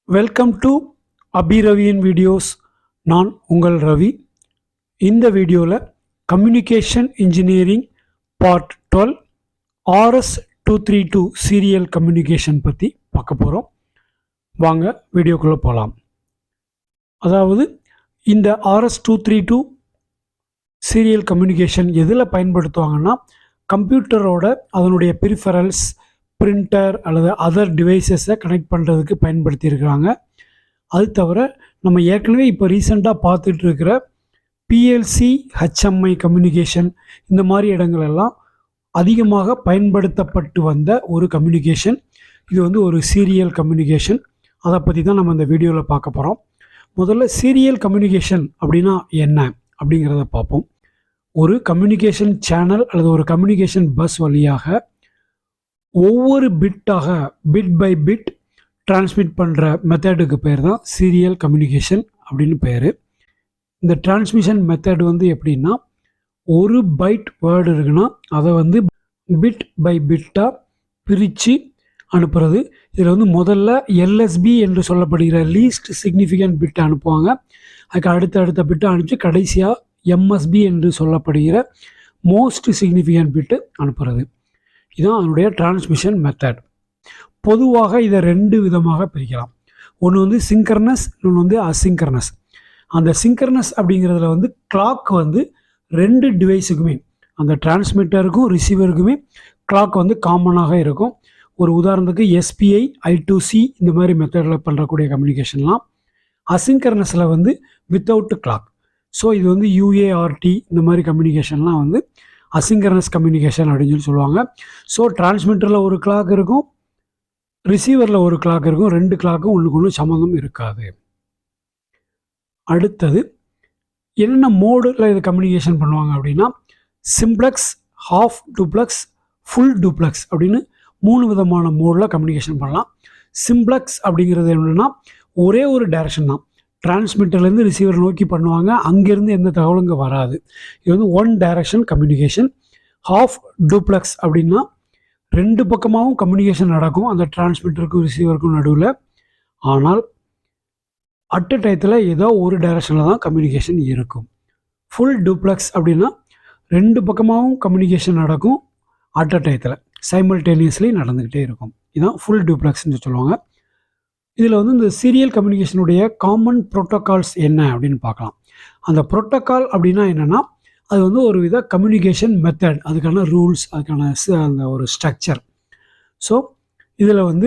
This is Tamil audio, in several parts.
வெல்கம் டு அபி ரவியின் வீடியோஸ். நான் உங்கள் ரவி. இந்த வீடியோவில் communication engineering part 12 RS-232 serial communication பற்றி பார்க்க போகிறோம். வாங்க வீடியோக்குள்ளே போகலாம். அதாவது இந்த RS-232 சீரியல் கம்யூனிகேஷன் எதில் பயன்படுத்துவாங்கன்னா, கம்ப்யூட்டரோட அதனுடைய பெரிஃபரல்ஸ், பிரிண்டர் அல்லது அதர் டிவைசஸை கனெக்ட் பண்ணுறதுக்கு பயன்படுத்தியிருக்கிறாங்க. அது தவிர நம்ம ஏற்கனவே இப்போ ரீசெண்டாக பார்த்துட்டு இருக்கிற பிஎல்சி, ஹெச்எம்ஐ கம்யூனிகேஷன், இந்த மாதிரி இடங்களெல்லாம் அதிகமாக பயன்படுத்தப்பட்டு வந்த ஒரு கம்யூனிகேஷன். இது வந்து ஒரு சீரியல் கம்யூனிகேஷன். அதை பற்றி தான் நம்ம இந்த வீடியோவில் பார்க்க போகிறோம். முதல்ல சீரியல் கம்யூனிகேஷன் அப்படின்னா என்ன அப்படிங்கிறத பார்ப்போம். ஒரு கம்யூனிகேஷன் சேனல் அல்லது ஒரு கம்யூனிகேஷன் பஸ் வழியாக ஒவ்வொரு பிட் பை பிட் டிரான்ஸ்மிட் பண்ணுற மெத்தடுக்கு பேர் தான் சீரியல் கம்யூனிகேஷன் அப்படின்னு பேர். இந்த டிரான்ஸ்மிஷன் மெத்தட் வந்து எப்படின்னா, ஒரு பைட் வேர்டு இருக்குன்னா அதை வந்து பிட் பை பிட்டாக பிரித்து அனுப்புறது. இதில் வந்து முதல்ல எல்எஸ்பி என்று சொல்லப்படுகிற லீஸ்ட் சிக்னிஃபிகண்ட் பிட்டை அனுப்புவாங்க. அதுக்கு அடுத்த பிட்டை அனுப்பிச்சு கடைசியாக எம்எஸ்பி என்று சொல்லப்படுகிற மோஸ்ட் சிக்னிஃபிகண்ட் பிட்டு அனுப்புறது. இதுதான் அதனுடைய டிரான்ஸ்மிஷன் மெத்தட். பொதுவாக இதை ரெண்டு விதமாக பிரிக்கலாம். ஒன்று வந்து சிங்க்ரனஸ், இன்னொன்று வந்து அசிங்க்ரனஸ். அந்த சிங்க்ரனஸ் அப்படிங்கிறதுல வந்து கிளாக் வந்து ரெண்டு டிவைஸுக்குமே, அந்த டிரான்ஸ்மிட்டருக்கும் ரிசீவருக்குமே கிளாக் வந்து காமனாக இருக்கும். ஒரு உதாரணத்துக்கு எஸ்பிஐ, I2C இந்த மாதிரி மெத்தடில் பண்ணுறக்கூடிய கம்யூனிகேஷன்லாம். அசிங்க்ரனஸில் வந்து வித்தவுட் கிளாக். ஸோ இது வந்து UART இந்த மாதிரி கம்யூனிகேஷன்லாம் வந்து அசிங்க்ரனஸ் கம்யூனிகேஷன் அப்படின்னு சொல்லுவாங்க. ஸோ டிரான்ஸ்மிட்டரில் ஒரு கிளாக் இருக்கும், ரிசீவரில் ஒரு கிளாக் இருக்கும். ரெண்டு கிளாக்கும் ஒன்றுக்கு ஒன்று சம்மந்தம் இருக்காது. அடுத்தது என்னென்ன மோடில் இது கம்யூனிகேஷன் பண்ணுவாங்க அப்படின்னா, simplex, half duplex, full duplex அப்படின்னு 3 விதமான மோடில் கம்யூனிகேஷன் பண்ணலாம். சிம்ப்ளெக்ஸ் அப்படிங்கிறது என்னென்னா, ஒரே ஒரு டைரக்ஷன் தான், டிரான்ஸ்மிட்டர்லேருந்து ரிசீவர் நோக்கி பண்ணுவாங்க, அங்கேருந்து எந்த தகவலும் இங்கே வராது. இது வந்து one direction communication. Half duplex அப்படின்னா ரெண்டு பக்கமாகவும் கம்யூனிகேஷன் நடக்கும், அந்த டிரான்ஸ்மிட்டருக்கும் ரிசீவருக்கும் நடுவில். ஆனால் அட் டயத்தில் ஏதோ ஒரு டைரக்ஷனில் தான் கம்யூனிகேஷன் இருக்கும். ஃபுல் டூப்ளெக்ஸ் அப்படின்னா ரெண்டு பக்கமாகவும் கம்யூனிகேஷன் நடக்கும், அட் டயத்தில் சைமல்டேனியஸ்லி நடந்துக்கிட்டே இருக்கும். இதுதான் ஃபுல் டூப்ளெக்ஸ்ன்னு சொல்லுவாங்க. இதில் வந்து இந்த சீரியல் கம்யூனிகேஷனுடைய காமன் ப்ரோட்டோகால்ஸ் என்ன அப்படின்னு பார்க்கலாம். அந்த ப்ரோட்டோகால் அப்படின்னா என்னென்னா, அது வந்து ஒரு வித கம்யூனிகேஷன் மெத்தட், அதுக்கான ரூல்ஸ், அதுக்கான அந்த ஒரு ஸ்ட்ரக்சர். ஸோ இதில் வந்து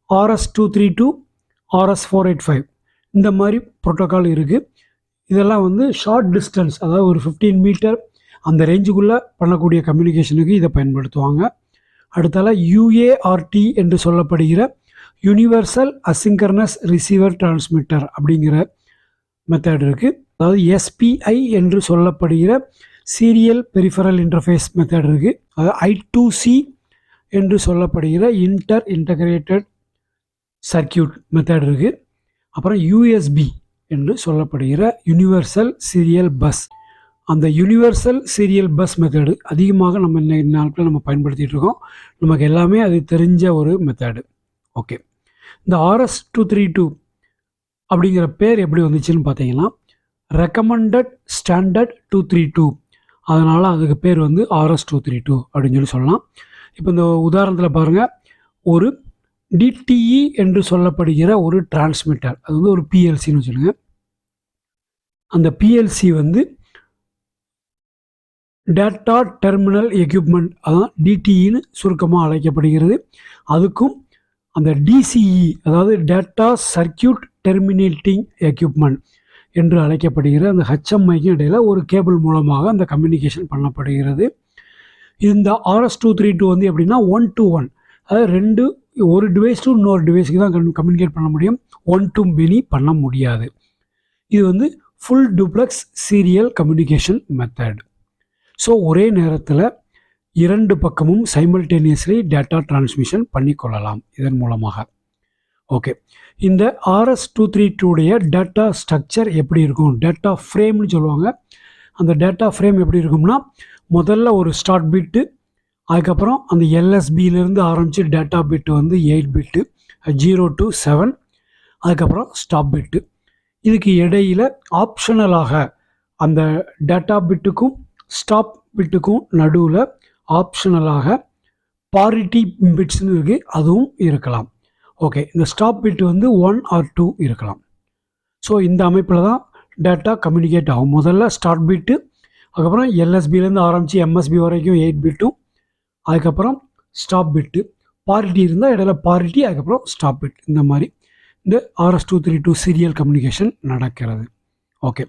RS-232, RS-485 இந்த மாதிரி ப்ரோட்டோகால் இருக்குது. இதெல்லாம் வந்து ஷார்ட் டிஸ்டன்ஸ், அதாவது ஒரு 15 மீட்டர் அந்த ரேஞ்சுக்குள்ளே பண்ணக்கூடிய கம்யூனிகேஷனுக்கு இதை பயன்படுத்துவாங்க. அடுத்தால UART என்று சொல்லப்படுகிற யூனிவர்சல் அசிங்க்ரனஸ் ரிசீவர் டிரான்ஸ்மிட்டர் அப்படிங்கிற மெத்தட் இருக்குது. அதாவது SPI என்று சொல்லப்படுகிற சீரியல் பெரிஃபரல் இன்டர்ஃபேஸ் மெத்தட் இருக்குது. அதாவது I2C என்று சொல்லப்படுகிற இன்டகிரேட்டட் சர்க்கியூட் மெத்தட் இருக்குது. அப்புறம் USB என்று சொல்லப்படுகிற யூனிவர்சல் சீரியல் பஸ். அந்த யூனிவர்சல் சீரியல் பஸ் மெத்தடு அதிகமாக நம்ம இந்த நாட்களில் நம்ம பயன்படுத்திகிட்டு இருக்கோம். நமக்கு எல்லாமே அது தெரிஞ்ச ஒரு மெத்தடு. ஓகே, இந்த RS-232 அப்படிங்கிற பேர் எப்படி வந்துச்சுன்னு பார்த்தீங்கன்னா, ரெக்கமெண்டட் ஸ்டாண்டர்ட் 232, அதனால் அதுக்கு பேர் வந்து RS-232 அப்படின்னு சொல்லலாம். இப்போ இந்த உதாரணத்தில் பாருங்கள், ஒரு DTE என்று சொல்லப்படுகிற ஒரு டிரான்ஸ்மிட்டர், அது வந்து ஒரு PLCன்னு வச்சுருங்க. அந்த PLC வந்து டேட்டா டெர்மினல் எக்யூப்மெண்ட், அதான் DTEன்னு சுருக்கமாக அழைக்கப்படுகிறது. அதுக்கும் அந்த DCE, அதாவது டேட்டா சர்க்கியூட் டெர்மினேட்டிங் எக்யூப்மெண்ட் என்று அழைக்கப்படுகிற அந்த HMIக்கும் இடையில் ஒரு கேபிள் மூலமாக அந்த கம்யூனிகேஷன் பண்ணப்படுகிறது. இந்த RS-232 வந்து எப்படின்னா 1 to 1, அதாவது ஒரு டிவைஸ் டு இன்னொரு டிவைஸுக்கு தான் கம்யூனிகேட் பண்ண முடியும், 1 to many பண்ண முடியாது. இது வந்து full duplex serial communication method. So ஒரே நேரத்தில் இரண்டு பக்கமும் சைமல்டேனியஸ்லி டேட்டா டிரான்ஸ்மிஷன் பண்ணிக்கொள்ளலாம் இதன் மூலமாக. ஓகே, இந்த RS-232 டேட்டா ஸ்ட்ரக்சர் எப்படி இருக்கும், டேட்டா ஃப்ரேம்னு சொல்லுவாங்க. அந்த டேட்டா ஃப்ரேம் எப்படி இருக்கும்னா, முதல்ல ஒரு ஸ்டார்ட் பிட்டு, அதுக்கப்புறம் அந்த LSBயிலேருந்து ஆரம்பித்து டேட்டா பிட்டு வந்து 8 பிட்டு 0 to 7, அதுக்கப்புறம் ஸ்டாப் பிட்டு. இதுக்கு இடையில் ஆப்ஷனலாக அந்த டேட்டா பிட்டுக்கும் ஸ்டாப் பிட்டுக்கும் நடுவில் ஆப்ஷனலாக பாரிட்டி பிட்ஸ்னு இருக்குது, அதுவும் இருக்கலாம். ஓகே, இந்த ஸ்டாப் பிட் வந்து 1 or 2 இருக்கலாம். ஸோ இந்த அமைப்பில் தான் டேட்டா கம்யூனிகேட் ஆகும். முதல்ல ஸ்டார்ட் பிட்டு, அதுக்கப்புறம் எல்எஸ்பிலேருந்து ஆரம்பித்து எம்எஸ்பி வரைக்கும் 8 பிட்டும், அதுக்கப்புறம் ஸ்டாப் பிட்டு. பாரிட்டி இருந்தால் இடையில பாரிட்டி, அதுக்கப்புறம் ஸ்டாப் பிட். இந்த மாதிரி இந்த RS-232 சீரியல் கம்யூனிகேஷன் நடக்கிறது. ஓகே,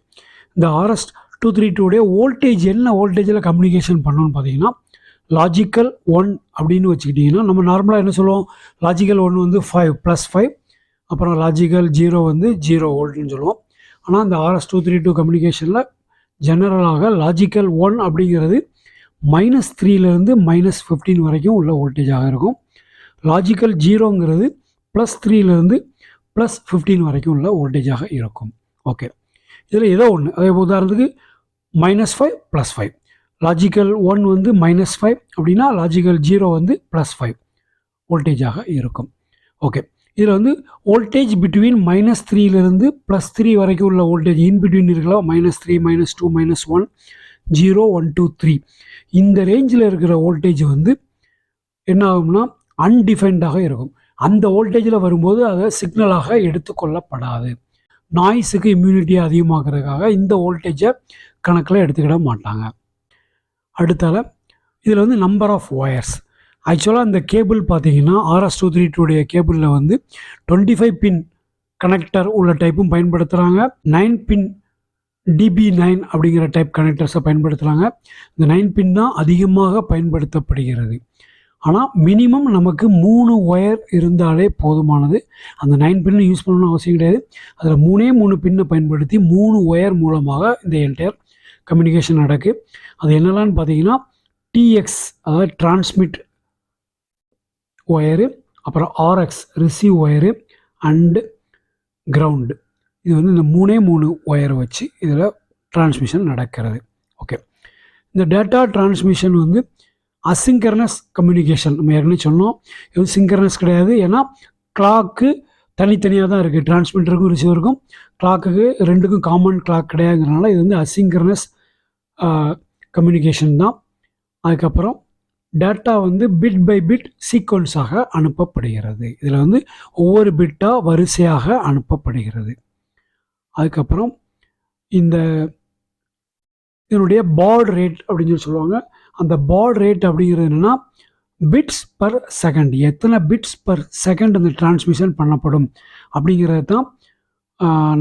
இந்த RS-232 வோல்டேஜ் என்ன வோல்டேஜில் கம்யூனிகேஷன் பண்ணணும்னு பார்த்தீங்கன்னா, லாஜிக்கல் 1 அப்படின்னு வச்சுக்கிட்டிங்கன்னா, நம்ம நார்மலாக என்ன சொல்லுவோம், லாஜிக்கல் 1 வந்து 5 +5, அப்புறம் லாஜிக்கல் 0 வந்து 0 வோல்ட்னு சொல்லுவோம். ஆனால் இந்த RS-232 கம்யூனிகேஷனில் ஜெனரலாக லாஜிக்கல் 1 அப்படிங்கிறது -3லேருந்து -15 வரைக்கும் உள்ள வோல்டேஜாக இருக்கும். லாஜிக்கல் 0ங்கிறது +3லேருந்து +15 வரைக்கும் உள்ள வோல்டேஜாக இருக்கும். ஓகே, இதில் ஏதோ ஒன்று, அதே உதாரணத்துக்கு -5 +5, லாஜிக்கல் 1 வந்து -5 அப்படின்னா லாஜிக்கல் 0 வந்து +5 வோல்டேஜாக இருக்கும். ஓகே, இதில் வந்து வோல்டேஜ் பிட்வீன் -3லேருந்து +3 வரைக்கும் உள்ள வோல்டேஜ் இன்பிட்வீன் இருக்கலாம். -3, -2, -1, 0, 1, 2, 3 இந்த ரேஞ்சில் இருக்கிற வோல்டேஜ் வந்து என்ன ஆகும்னா அன்டிஃபைன்டாக இருக்கும். அந்த வோல்டேஜில் வரும்போது அதை சிக்னலாக எடுத்துக்கொள்ளப்படாது. நாய்ஸுக்கு இம்யூனிட்டியை அதிகமாக்குறதுக்காக இந்த வோல்டேஜை கணக்கில் எடுத்துக்கிட மாட்டாங்க. அடுத்தால இதில் வந்து நம்பர் ஆஃப் ஒயர்ஸ். ஆக்சுவலாக இந்த கேபிள் பார்த்தீங்கன்னா RS-232 கேபிளில் வந்து 25 பின் கனெக்டர் உள்ள டைப்பும் பயன்படுத்துகிறாங்க, 9 பின் DB9 அப்படிங்கிற டைப் கனெக்டர்ஸை பயன்படுத்துகிறாங்க. இந்த 9 பின் தான் அதிகமாக பயன்படுத்தப்படுகிறது. ஆனால் மினிமம் நமக்கு 3 ஒயர் இருந்தாலே போதுமானது. அந்த 9 பின்னு யூஸ் பண்ணணும்னு அவசியம் கிடையாது. அதில் 3 பின்னை பயன்படுத்தி 3 ஒயர் மூலமாக இந்த என்டையர் கம்யூனிகேஷன் நடக்கு. அது என்னெல்லான்னு பார்த்தீங்கன்னா, TX அதாவது டிரான்ஸ்மிட் ஒயரு, அப்புறம் RX receive wire and ground. இது வந்து இந்த 3 ஒயரை வச்சு இதில் டிரான்ஸ்மிஷன் நடக்கிறது. ஓகே, இந்த டேட்டா டிரான்ஸ்மிஷன் வந்து அசிங்கர்னஸ் கம்யூனிகேஷன். நம்ம ஏற்கனவே சொன்னோம், இது வந்து சிங்கர்னஸ் கிடையாது. ஏன்னா கிளாக்கு தனித்தனியாக தான் இருக்குது, டிரான்ஸ்மிட்டருக்கும் ரிசீவருக்கும். கிளாக்குக்கு ரெண்டுக்கும் காமன் கிளாக் கிடையாதுங்கிறனால இது வந்து அசிங்கர்னஸ் கம்யூனிகேஷன் தான். அதுக்கப்புறம் டேட்டா வந்து பிட் பை பிட் சீக்வன்ஸாக அனுப்பப்படுகிறது. இதில் வந்து ஒவ்வொரு பிட்டாக வரிசையாக அனுப்பப்படுகிறது. அதுக்கப்புறம் இதனுடைய பாட் ரேட் அப்படின்னு சொல்லி சொல்லுவாங்க. அந்த பாட் ரேட் அப்படிங்கிறது என்னென்னா பிட்ஸ் பர் செகண்ட், எத்தனை பிட்ஸ் பர் செகண்ட் அந்த டிரான்ஸ்மிஷன் பண்ணப்படும் அப்படிங்கிறது தான்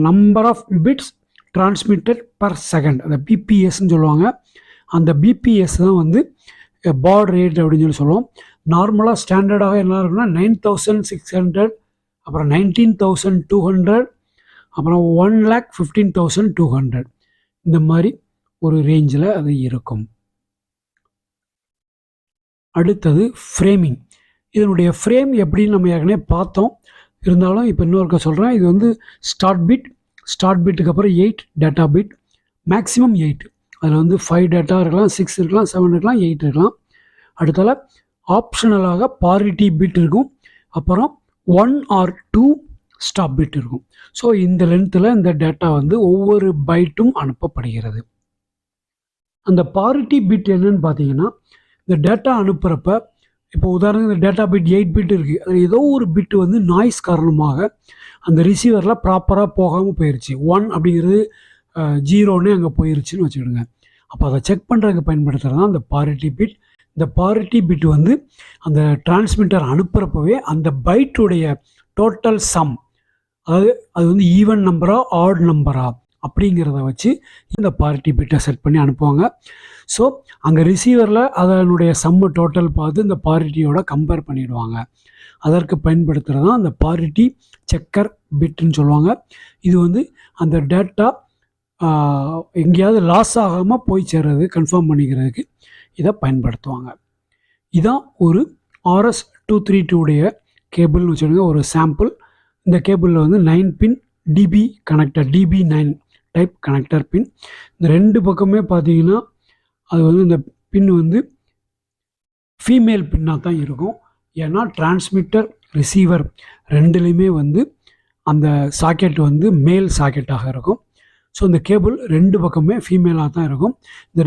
number of bits transmitted per second, அந்த பிபிஎஸ்ன்னு சொல்லுவாங்க. அந்த பிபிஎஸ் தான் வந்து பாட் ரேட் அப்படின்னு சொல்லி சொல்லுவோம். நார்மலாக ஸ்டாண்டர்டாக என்ன இருக்குன்னா 9600, அப்புறம் 19200, அப்புறம் 1,15,200 இந்த மாதிரி ஒரு ரேஞ்சில் அது இருக்கும். அடுத்தது ஃப்ரேமிங். இதனுடைய ஃப்ரேம் எப்படின்னு நம்ம ஏற்கனவே பார்த்தோம், இருந்தாலும் இப்போ இன்னொருக்க சொல்கிறேன். இது வந்து ஸ்டார்ட் பிட்டுக்கு அப்புறம் 8 டேட்டா பிட், மேக்ஸிமம் 8. அதில் வந்து 5 டேட்டா இருக்கலாம், 6 இருக்கலாம், 7 இருக்கலாம், 8 இருக்கலாம். அடுத்தால ஆப்ஷனலாக பாரிட்டி பிட் இருக்கும், அப்புறம் 1 or 2 ஸ்டாப் பிட் இருக்கும். ஸோ இந்த லென்த்தில் இந்த டேட்டா வந்து ஒவ்வொரு பைட்டும் அனுப்பப்படுகிறது. அந்த பாரிட்டி பிட் என்னன்னு பார்த்தீங்கன்னா, இந்த டேட்டா அனுப்புகிறப்ப இப்போ உதாரணத்துக்கு இந்த டேட்டா பிட் 8 பிட் இருக்குது, அதில் ஏதோ ஒரு பிட் வந்து நாய்ஸ் காரணமாக அந்த ரிசீவரில் ப்ராப்பராக போகாமல் போயிடுச்சு. 1 அப்படிங்கிறது 0ன்னு அங்கே போயிருச்சுன்னு வச்சுக்கிடுங்க. அப்போ அதை செக் பண்ணுறதுக்கு பயன்படுத்துகிறது தான் அந்த பாரிட்டி பிட். இந்த பாரிட்டி பிட் வந்து அந்த டிரான்ஸ்மிட்டர் அனுப்புகிறப்பவே அந்த பைட்டுடைய டோட்டல் சம், அதாவது அது வந்து ஈவன் நம்பரா ஆட் நம்பரா அப்படிங்கிறத வச்சு இந்த பாரிட்டி பிட்டை செட் பண்ணி அனுப்புவாங்க. ஸோ அங்கே ரிசீவரில் அதனுடைய சம்மு டோட்டல் பார்த்து இந்த பாரிட்டியோட கம்பேர் பண்ணிடுவாங்க. அதற்கு பயன்படுத்துகிறது தான் அந்த பாரிட்டி செக்கர் பிட்டுன்னு சொல்லுவாங்க. இது வந்து அந்த டேட்டா எங்கேயாவது லாஸ் ஆகாமல் போய் சேர்றது கன்ஃபார்ம் பண்ணிக்கிறதுக்கு இதை பயன்படுத்துவாங்க. இதான் ஒரு RS-232 கேபிள்னு வச்சுருங்க, ஒரு சாம்பிள். இந்த கேபிளில் வந்து 9 pin DB connector, DB9 type connector pin. இந்த 2 பக்கமே பார்த்தீங்கன்னா அது வந்து இந்த பின் வந்து ஃபீமேல் பின்னாக தான் இருக்கும். ஏன்னா டிரான்ஸ்மிட்டர் ரிசீவர் ரெண்டுலேயுமே வந்து அந்த சாக்கெட் வந்து மேல் சாக்கெட்டாக இருக்கும். ஸோ இந்த கேபிள் 2 பக்கமே ஃபீமேலாக தான் இருக்கும்.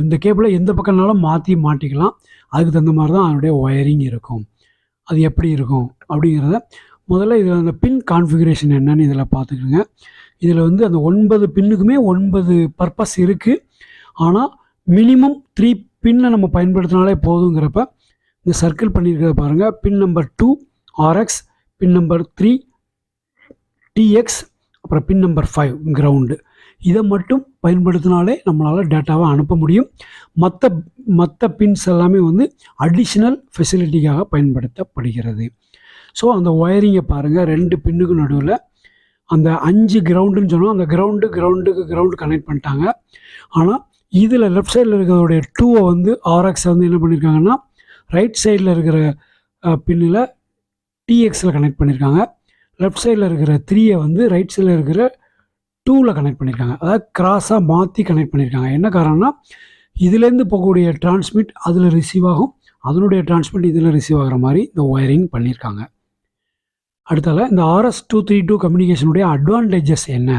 இந்த கேபிளை எந்த பக்கம்னாலும் மாட்டிக்கலாம். அதுக்கு தகுந்த மாதிரி தான் அதனுடைய ஒயரிங் இருக்கும். அது எப்படி இருக்கும் அப்படிங்கிறத முதல்ல இதில் அந்த பின் கான்ஃபிகரேஷன் என்னன்னு இதில் பார்த்துக்குங்க. இதில் வந்து அந்த 9 பின்னுக்குமே 9 பர்பஸ் இருக்குது. ஆனால் மினிமம் 3 பின்னை நம்ம பயன்படுத்தினாலே போதுங்கிறப்ப இந்த சர்க்கிள் பண்ணியிருக்கிறத பாருங்கள். பின் நம்பர் 2 RX, பின் நம்பர் 3 TX, அப்புறம் பின் நம்பர் 5 கிரவுண்டு. இதை மட்டும் பயன்படுத்தினாலே நம்மளால் டேட்டாவை அனுப்ப முடியும். மற்ற பின்ஸ் எல்லாமே வந்து அடிஷ்னல் ஃபெசிலிட்டிக்காக பயன்படுத்தப்படுகிறது. ஸோ அந்த ஒயரிங்கை பாருங்கள். 2 பின்னுக்கு நடுவில் அந்த 5 கிரவுண்டுன்னு சொன்னால் அந்த கிரவுண்டு கனெக்ட் பண்ணிட்டாங்க. ஆனால் இதில் லெஃப்ட் சைடில் இருக்கிறதோடைய 2 வந்து RX வந்து என்ன பண்ணியிருக்காங்கன்னா ரைட் சைடில் இருக்கிற பின்னில் TXயில் கனெக்ட் பண்ணியிருக்காங்க. லெஃப்ட் சைடில் இருக்கிற 3 வந்து ரைட் சைடில் இருக்கிற 2ல் கனெக்ட் பண்ணியிருக்காங்க. அதாவது கிராஸாக மாற்றி கனெக்ட் பண்ணியிருக்காங்க. என்ன காரணம்னா இதுலேருந்து போகக்கூடிய டிரான்ஸ்மிட் அதில் ரிசீவ் ஆகும், அதனுடைய டிரான்ஸ்மிட் இதில் ரிசீவ் ஆகிற மாதிரி இந்த ஒயரிங் பண்ணியிருக்காங்க. அடுத்தால இந்த RS-232 கம்யூனிகேஷனுடைய அட்வான்டேஜஸ் என்ன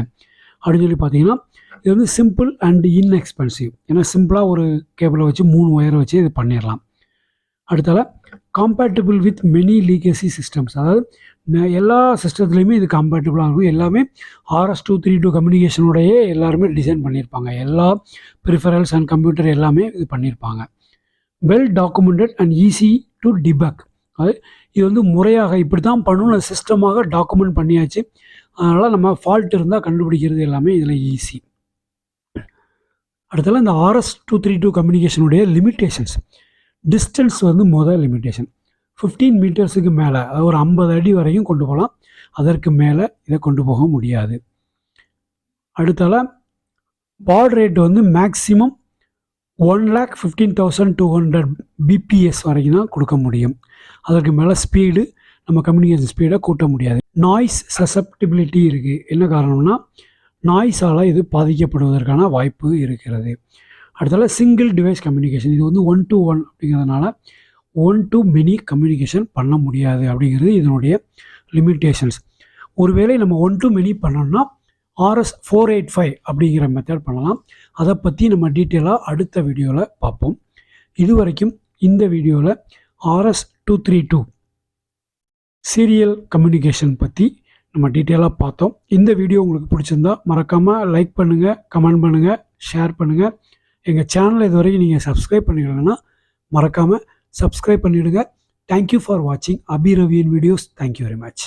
அப்படின்னு சொல்லி பார்த்தீங்கன்னா, இது வந்து சிம்பிள் அண்ட் இன்எக்ஸ்பென்சிவ். ஏன்னா சிம்பிளாக ஒரு கேபிளை வச்சு 3 ஒயரை வச்சு இது பண்ணிடலாம். அடுத்தால compatible with many legacy systems. அதாவது எல்லா சிஸ்டத்துலேயுமே இது கம்பேட்டபிளாக இருக்கும். எல்லாமே RS-232 கம்யூனிகேஷனுடைய எல்லாருமே டிசைன் பண்ணியிருப்பாங்க. எல்லா ப்ரிஃபரல்ஸ் அண்ட் கம்ப்யூட்டர் எல்லாமே இது பண்ணியிருப்பாங்க. Well documented and easy to debug. அது இது வந்து முறையாக இப்படி தான் பண்ணணும் சிஸ்டமாக டாக்குமெண்ட் பண்ணியாச்சு. அதனால் நம்ம ஃபால்ட் இருந்தால் கண்டுபிடிக்கிறது எல்லாமே இதில் ஈஸி. அடுத்தால இந்த RS-232 கம்யூனிகேஷனுடைய லிமிட்டேஷன்ஸ். டிஸ்டன்ஸ் வந்து லிமிட்டேஷன் 15 மீட்டர்ஸுக்கு மேலே, அதாவது ஒரு 50 அடி வரையும் கொண்டு போகலாம். அதற்கு மேலே இதை கொண்டு போக முடியாது. அடுத்தால பாட் ரேட் வந்து மேக்ஸிமம் 1,15,200 BPS வரைக்கும் தான் கொடுக்க முடியும். அதற்கு மேலே ஸ்பீடு நம்ம கம்யூனிகேஷன் ஸ்பீடை கூட்ட முடியாது. நாய்ஸ் சசப்டிபிலிட்டி இருக்குது. என்ன காரணம்னா நாய்ஸால் இது பாதிக்கப்படுவதற்கான வாய்ப்பு இருக்கிறது. அடுத்தால சிங்கிள் டிவைஸ் கம்யூனிகேஷன். இது வந்து 1 to 1 அப்படிங்கிறதுனால 1 to many கம்யூனிகேஷன் பண்ண முடியாது அப்படிங்கிறது இதனுடைய லிமிட்டேஷன்ஸ். ஒருவேளை நம்ம 1 to many பண்ணோம்னா RS-485 அப்படிங்கிற மெத்தட் பண்ணலாம். அதை பற்றி நம்ம டீட்டெயிலாக அடுத்த வீடியோவில் பார்ப்போம். இது வரைக்கும் இந்த வீடியோவில் RS-232 சீரியல் கம்யூனிகேஷன் பற்றி நம்ம டீட்டெயிலாக பார்த்தோம். இந்த வீடியோ உங்களுக்கு பிடிச்சிருந்தா மறக்காமல் லைக் பண்ணுங்கள், கமெண்ட் பண்ணுங்கள், ஷேர் பண்ணுங்கள். எங்கள் சேனலை இது வரைக்கும் நீங்கள் சப்ஸ்கிரைப் பண்ணிக்கலன்னா மறக்காமல் சப்ஸ்கிரைப் பண்ணிவிடுங்க. தேங்க்யூ ஃபார் வாட்சிங் அபி ரவியன் வீடியோஸ். Thank you very much.